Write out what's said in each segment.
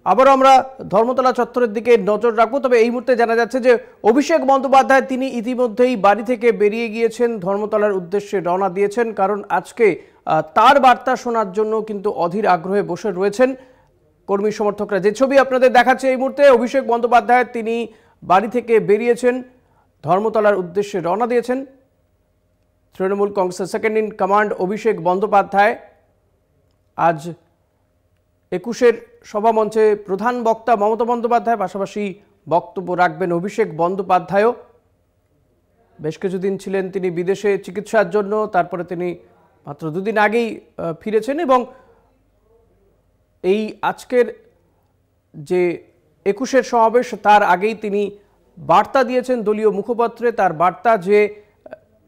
আবারও আমরা ধর্মতলা চত্বরের দিকে নজর রাখবো। তবে এই মুহূর্তে জানা যাচ্ছে যে অভিষেক বন্দ্যোপাধ্যায় তিনি ইতিমধ্যেই বাড়ি থেকে বেরিয়ে গিয়েছেন, ধর্মতলার উদ্দেশ্যে রওনা দিয়েছেন। কারণ আজকে তার বার্তা শোনার জন্য কিন্তু অধীর আগ্রহে বসে রয়েছেন কর্মী সমর্থকরা। যে ছবি আপনাদের দেখাচ্ছে এই মুহূর্তে, অভিষেক বন্দ্যোপাধ্যায় তিনি বাড়ি থেকে বেরিয়েছেন, ধর্মতলার উদ্দেশ্যে রওনা দিয়েছেন। তৃণমূল কংগ্রেসের second in command Abhishek Bandyopadhyay আজ ২১-এর সভামঞ্চে প্রধান বক্তা মমতা বন্দ্যোপাধ্যায়, পাশাপাশি বক্তব্য রাখবেন অভিষেক বন্দ্যোপাধ্যায়ও। বেশ কিছুদিন ছিলেন তিনি বিদেশে চিকিৎসার জন্য, তারপরে তিনি মাত্র দুদিন আগেই ফিরেছেন এবং এই আজকের যে ২১-এর সমাবেশ তার আগেই তিনি বার্তা দিয়েছেন দলীয় মুখপত্রে। তার বার্তা যে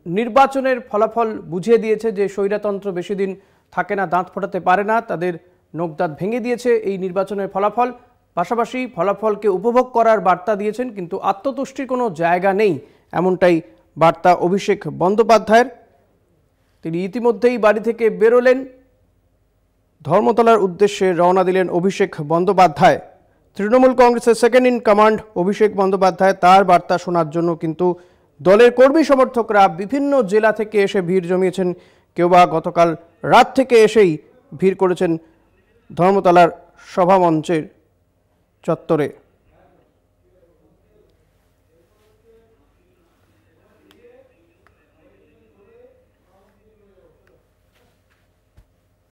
নির্বাচনের ফলাফল বুঝিয়ে দিয়েছে যে স্বৈরতন্ত্র বেশি দিন থাকে না, দাঁত ফোটাতে পারে না, তাদের নখদাঁত ভেঙে দিয়েছে এই নির্বাচনের ফলাফল। পাশাপাশি ফলাফলকে উপভোগ করার বার্তা দিয়েছেন, কিন্তু আত্মতুষ্টির কোনো জায়গা নেই, এমনটাই বার্তা অভিষেক বন্দ্যোপাধ্যায়ের। তিনি ইতিমধ্যেই বাড়ি থেকে বেরোলেন, ধর্মতলার উদ্দেশ্যে রওনা দিলেন অভিষেক বন্দ্যোপাধ্যায়। তৃণমূল কংগ্রেসের second in command Abhishek Bandyopadhyay, তার বার্তা শোনার জন্য কিন্তু দলের কর্মী সমর্থকরা বিভিন্ন জেলা থেকে এসে ভিড় জমিয়েছেন। কেউ বা গতকাল রাত থেকে এসেই ভিড় করেছেন ধর্মতলার সভামঞ্চের চত্বরে।